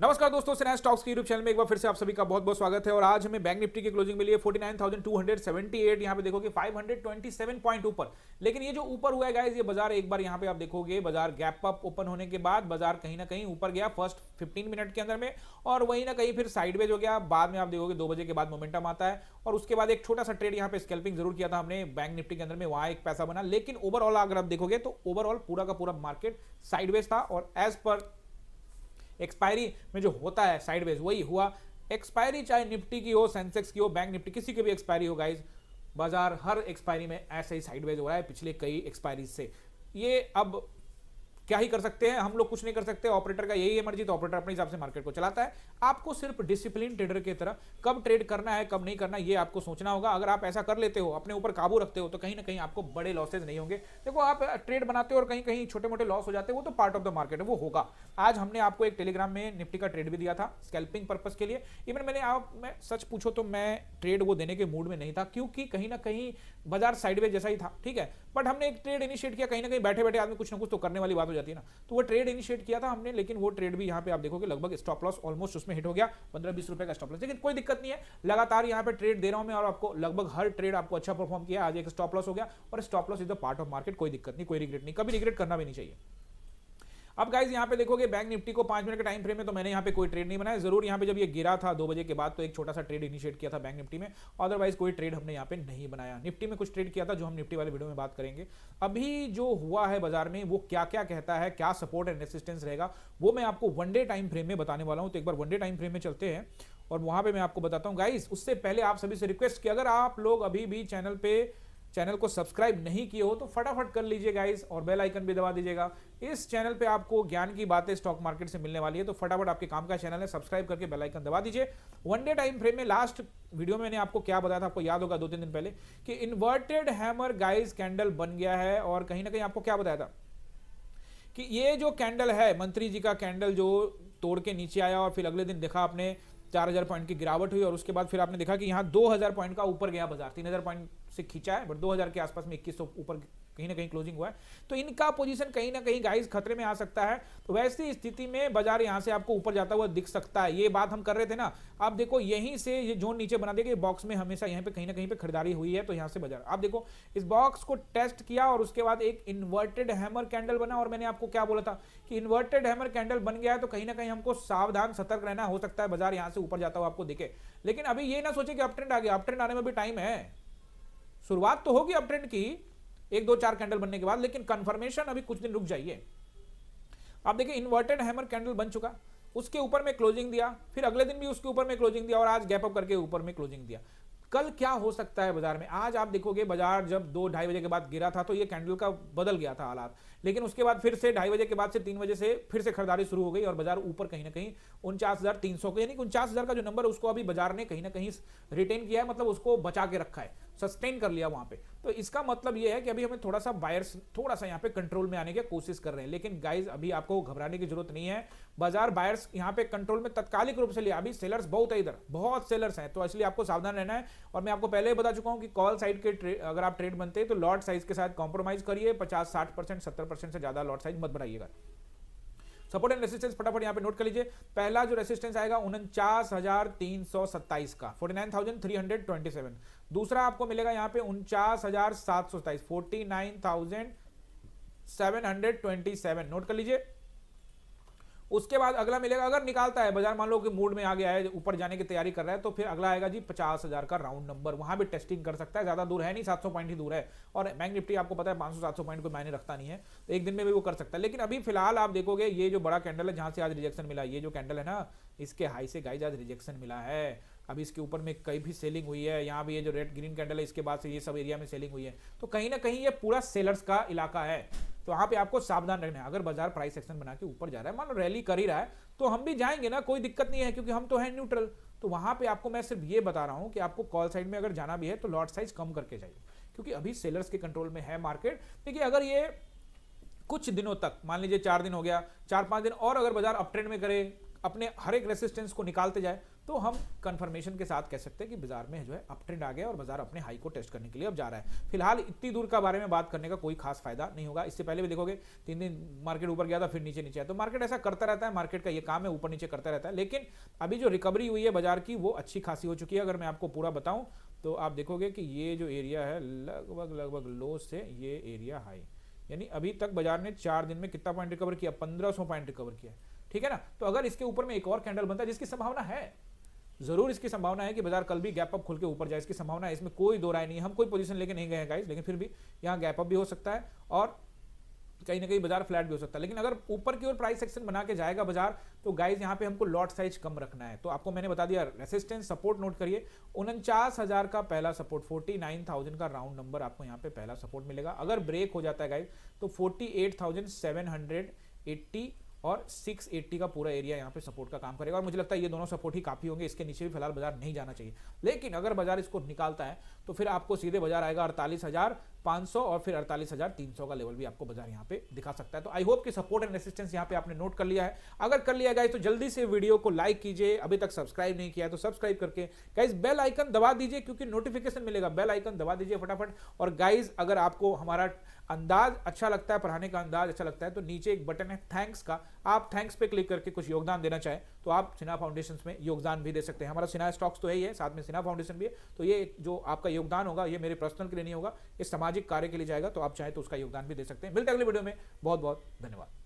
नमस्कार दोस्तों, cinema stocks के यूट्यूब चैनल में एक बार फिर से आप सभी का बहुत बहुत स्वागत है। और आज हमें बैंक निफ्टी की क्लोजिंग मिली है 49,278। यहाँ पे देखोगे 527 पॉइंट ऊपर। लेकिन ये जो ऊपर हुआ है गाइस, ये बाजार एक बार यहाँ पे आप देखोगे बाजार गैप अप ओपन होने के बाद बाजार कहीं ना कहीं ऊपर गया फर्स्ट 15 मिनट के अंदर में, और वहीं ना कहीं फिर साइडवेज हो गया। बाद में आप देखोगे 2 बजे के बाद मोमेंटम आता है और उसके बाद एक छोटा सा ट्रेड यहाँ पे स्कैल्पिंग जरूर किया था हमने बैंक निफ्टी के अंदर में, वहां एक पैसा बना। लेकिन ओवरऑल अगर आप देखोगे तो ओवरऑल पूरा का पूरा मार्केट साइडवेज था। और एज पर एक्सपायरी में जो होता है साइडवेज वही हुआ। एक्सपायरी चाहे निफ्टी की हो, सेंसेक्स की हो, बैंक निफ्टी, किसी की भी एक्सपायरी हो गाइज, बाजार हर एक्सपायरी में ऐसे ही साइडवेज हो रहा है पिछले कई एक्सपायरी से। ये अब क्या ही कर सकते हैं, हम लोग कुछ नहीं कर सकते। ऑपरेटर का यही है मर्जी, तो ऑपरेटर अपने हिसाब से मार्केट को चलाता है। आपको सिर्फ डिसिप्लिन ट्रेडर की तरह कब ट्रेड करना है कब नहीं करना ये आपको सोचना होगा। अगर आप ऐसा कर लेते हो, अपने ऊपर काबू रखते हो, तो कहीं ना कहीं आपको बड़े लॉसेज नहीं होंगे। देखो, आप ट्रेड बनाते हो और कहीं कहीं छोटे मोटे लॉस हो जाते हैं, वो तो पार्ट ऑफ द मार्केट है, वो होगा। आज हमने आपको एक टेलीग्राम में निफ्टी का ट्रेड भी दिया था स्कैल्पिंग पर्पस के लिए। इवन मैं सच पूछो तो मैं ट्रेड वो देने के मूड में नहीं था, क्योंकि कहीं ना कहीं बाजार साइडवेज जैसा ही था, ठीक है। बट हमने एक ट्रेड इनिशिएट किया, कहीं ना कहीं बैठे बैठे आदमी कुछ ना कुछ तो करने वाली बात हो जाती है ना, तो वो ट्रेड इनिशिएट किया था हमने। लेकिन वो ट्रेड भी यहाँ पे आप देखोगे लगभग स्टॉप लॉस ऑलमोस्ट उसमें हिट हो गया, 15-20 रुपए का स्टॉप लॉस। लेकिन कोई दिक्कत नहीं है, लगातार यहाँ पे ट्रेड दे रहा हूं मैं और आपको लगभग हर ट्रेड आपको अच्छा परफॉर्म किया। आज एक स्टॉप लॉस हो गया और stop loss is the part of market, कोई दिक्कत नहीं, कोई रिग्रेट नहीं, कभी रिग्रेट करना भी नहीं चाहिए। अब गाइज यहाँ पे देखोगे बैंक निफ्टी को 5 मिनट के टाइम फ्रेम में, तो मैंने यहाँ पे कोई ट्रेड नहीं बनाया। जरूर यहाँ पे जब ये गिरा था 2 बजे के बाद, तो एक छोटा सा ट्रेड इनिशिएट किया था बैंक निफ्टी में, अदरवाइज कोई ट्रेड हमने यहाँ पे नहीं बनाया। निफ्टी में कुछ ट्रेड किया था जो हम निफ्टी वाले वीडियो में बात करेंगे। अभी जो हुआ है बाजार में वो क्या क्या कहता है, क्या सपोर्ट एंड रेसिस्टेंस रहेगा, वो मैं आपको वनडे टाइम फ्रेम में बताने वाला हूँ। तो एक बार वनडे टाइम फ्रेम में चलते हैं और वहां पे मैं आपको बताता हूँ गाइस। उससे पहले आप सभी से रिक्वेस्ट कि अगर आप लोग अभी भी चैनल को सब्सक्राइब नहीं किए हो तो फटाफट कर लीजिए गाइस, और बेल आइकन भी दबा दीजिएगा। इस चैनल पे आपको ज्ञान की बातें स्टॉक मार्केट से मिलने वाली है, तो फटाफट आपके काम का चैनल है, सब्सक्राइब करके बेल आइकन दबा दीजिए। वनडे टाइम फ्रेम में लास्ट वीडियो में मैंने आपको क्या बताया था, आपको याद होगा 2-3 दिन पहले, कि इन्वर्टेड हैमर गाइस कैंडल बन गया है। और कहीं ना कहीं आपको क्या बताया था कि ये जो कैंडल है, मंत्री जी का कैंडल जो तोड़ के नीचे आया और फिर अगले दिन देखा आपने 4000 पॉइंट की गिरावट हुई, और उसके बाद फिर आपने देखा कि यहाँ 2000 पॉइंट का ऊपर गया बाजार, 3000 पॉइंट से खींचा है, बट 2000 के आसपास में 2100 ऊपर कहीं ना कहीं क्लोजिंग हुआ है। तो इनका पोजीशन कहीं ना कहीं गाइस खतरे में आ सकता है। तो वैसी स्थिति में बाजार यहां से आपको ऊपर जाता हुआ दिख सकता है। ये बात हम कर रहे थे ना, आप देखो यहीं से ये जोन नीचे बना दिया, बॉक्स में हमेशा यहां पे कहीं ना कहीं पे खरीदारी हुई है, तो यहां से बाजार आप देखो इस बॉक्स को टेस्ट किया और उसके बाद एक इन्वर्टेड हैमर कैंडल बना। और मैंने आपको क्या बोला था कि इन्वर्टेड हैमर कैंडल बन गया है, तो कहीं ना कहीं हमको सावधान सतर्क रहना, हो सकता है बाजार यहां से ऊपर जाता हुआ आपको दिखे। लेकिन अभी ये ना सोचे कि अप ट्रेंड आ गया, अप ट्रेंड आने में भी टाइम है, शुरुआत तो होगी अप ट्रेंड की 1-2-4 कैंडल बनने के बाद, लेकिन कंफर्मेशन अभी कुछ दिन रुक जाइए। आप देखिए इन्वर्टेड हैमर कैंडल बन चुका, उसके ऊपर में क्लोजिंग दिया, फिर अगले दिन भी उसके ऊपर में क्लोजिंग दिया, और आज गैप अप करके ऊपर में क्लोजिंग दिया। कल क्या हो सकता है बाजार में, आज आप देखोगे बाजार जब 2-2:30 बजे के बाद गिरा था तो ये कैंडल का बदल गया था हालात, लेकिन उसके बाद फिर से 2:30 बजे के बाद से 3 बजे से फिर से खरीदारी शुरू हो गई और बाजार ऊपर कहीं ना कहीं 49,300 को, यानी 49,000 का जो नंबर उसको अभी बाजार ने कहीं ना कहीं रिटेन किया है, मतलब उसको बचा के रखा है, सस्टेन कर लिया वहां पे। तो इसका मतलब ये है कि अभी हमें थोड़ा सा बायर्स थोड़ा सा यहाँ पे कंट्रोल में आने की कोशिश कर रहे हैं। लेकिन गाइज अभी आपको घबराने की जरूरत नहीं है, बाजार बायर्स यहाँ पे कंट्रोल में तात्कालिक रूप से लिया, अभी सेलर्स बहुत है, इधर बहुत सेलर्स हैं, तो इसलिए आपको सावधान रहना है। और मैं आपको पहले ही बता चुका हूं कि कॉल साइड के अगर आप ट्रेड बनते हैं तो लॉट साइज के साथ कॉम्प्रोमाइज करिए, 50-60%, 70% से ज्यादा लॉट साइज मत बढ़ाइएगा। सपोर्ट एंड रेसिस्टेंस फटाफट यहां पे नोट कर लीजिए। पहला जो रेसिस्टेंस आएगा 49,327 का, 49,327। दूसरा आपको मिलेगा यहां पे 49,727, 49,727, नोट कर लीजिए। उसके बाद अगला मिलेगा, अगर निकालता है बाजार, मान लो कि मूड में आ गया है, ऊपर जाने की तैयारी कर रहा है, तो फिर अगला आएगा जी 50,000 का राउंड नंबर, वहां भी टेस्टिंग कर सकता है, ज्यादा दूर है नहीं, 700 पॉइंट ही दूर है। और बैंक निफ्टी आपको पता है 500-700 पॉइंट कोई मायने रखता नहीं है, तो एक दिन में भी वो कर सकता है। लेकिन अभी फिलहाल आप देखोगे ये जो बड़ा कैंडल है जहां से आज रिजेक्शन मिला, ये जो कैंडल है ना, इसके हाई से गाइज आज रिजेक्शन मिला है। अभी इसके ऊपर में कहीं भी सेलिंग हुई है, यहाँ भी ये जो रेड ग्रीन कैंडल है इसके बाद से ये सब एरिया में सेलिंग हुई है, तो कहीं ना कहीं ये पूरा सेलर्स का इलाका है। तो वहां पे आपको सावधान रहना है। अगर बाजार प्राइस एक्शन बना के ऊपर जा रहा है, मान लो रैली कर ही रहा है, तो हम भी जाएंगे ना, कोई दिक्कत नहीं है, क्योंकि हम तो है न्यूट्रल। तो वहां पे आपको मैं सिर्फ ये बता रहा हूं कि आपको कॉल साइड में अगर जाना भी है तो लॉट साइज कम करके जाइए, क्योंकि अभी सेलर्स के कंट्रोल में है मार्केट। देखिए अगर ये कुछ दिनों तक, मान लीजिए 4 दिन हो गया, 4-5 दिन और अगर बाजार अप ट्रेंड में करे, अपने हर एक रेसिस्टेंस को निकालते जाए तो हम कंफर्मेशन के साथ कह सकते हैं कि बाजार में जो है अप ट्रेंड आ गया और बाजार अपने हाई को टेस्ट करने के लिए अब जा रहा है। फिलहाल इतनी दूर का बारे में बात करने का कोई खास फायदा नहीं होगा। इससे पहले भी देखोगे 3 दिन मार्केट ऊपर गया था, फिर नीचे नीचे आया, तो मार्केट ऐसा करता रहता है, मार्केट का ये काम है, ऊपर नीचे करता रहता है। लेकिन अभी जो रिकवरी हुई है बाजार की वो अच्छी खासी हो चुकी है। अगर मैं आपको पूरा बताऊं तो आप देखोगे कि ये जो एरिया है लगभग लो से ये एरिया हाई, यानी अभी तक बाजार ने 4 दिन में कितना पॉइंट रिकवर किया, 1500 पॉइंट रिकवर किया, ठीक है ना। तो अगर इसके ऊपर में एक और कैंडल बनता है, जिसकी संभावना है, जरूर इसकी संभावना है कि बाजार कल भी गैप अप खुल के ऊपर जाए, इसकी संभावना है, इसमें कोई दो राय नहीं है। हम कोई पोजीशन लेके नहीं गए हैं गाइस, लेकिन फिर भी यहाँ गैप अप भी हो सकता है और कहीं ना कहीं बाजार फ्लैट भी हो सकता है। लेकिन अगर ऊपर की ओर प्राइस एक्शन बना के जाएगा बाजार तो गाइस यहाँ पे हमको लॉट साइज कम रखना है। तो आपको मैंने बता दिया, रेसिस्टेंस सपोर्ट नोट करिए, 49,000 का पहला सपोर्ट, 49,000 का राउंड नंबर आपको यहाँ पे पहला सपोर्ट मिलेगा। अगर ब्रेक हो जाता है गाइस तो 48,780 और 680 का पूरा एरिया यहाँ पे सपोर्ट का काम करेगा और मुझे लगता है ये दोनों सपोर्ट ही काफी होंगे, इसके नीचे भी फिलहाल बाजार नहीं जाना चाहिए। लेकिन अगर बाजार इसको निकालता है तो फिर आपको सीधे बाजार आएगा 48,500 और फिर 48,300 का लेवल भी आपको बाजार यहाँ पे दिखा सकता है। तो आई होप कि सपोर्ट एंड रेसिस्टेंस यहाँ पे आपने नोट कर लिया है। अगर कर लिया गाइस तो जल्दी से वीडियो को लाइक कीजिए, अभी तक सब्सक्राइब नहीं किया है तो सब्सक्राइब करके गाइस बेल आइकन दबा दीजिए, क्योंकि नोटिफिकेशन मिलेगा, बेल आइकन दबा दीजिए फटाफट। और गाइस अगर आपको हमारा अंदाज अच्छा लगता है, पढ़ाने का अंदाज अच्छा लगता है, तो नीचे एक बटन है थैंक्स का, आप थैंक्स पे क्लिक करके कुछ योगदान देना चाहें तो आप सिन्हा फाउंडेशन में योगदान भी दे सकते हैं। हमारा सिन्हा स्टॉक्स तो है ही है, साथ में सिन्हा फाउंडेशन भी है, तो ये जो आपका योगदान होगा ये मेरे पर्सनल के लिए नहीं होगा, ये सामाजिक कार्य के लिए जाएगा, तो आप चाहे तो उसका योगदान भी दे सकते हैं। मिलते हैं अगले वीडियो में, बहुत बहुत धन्यवाद।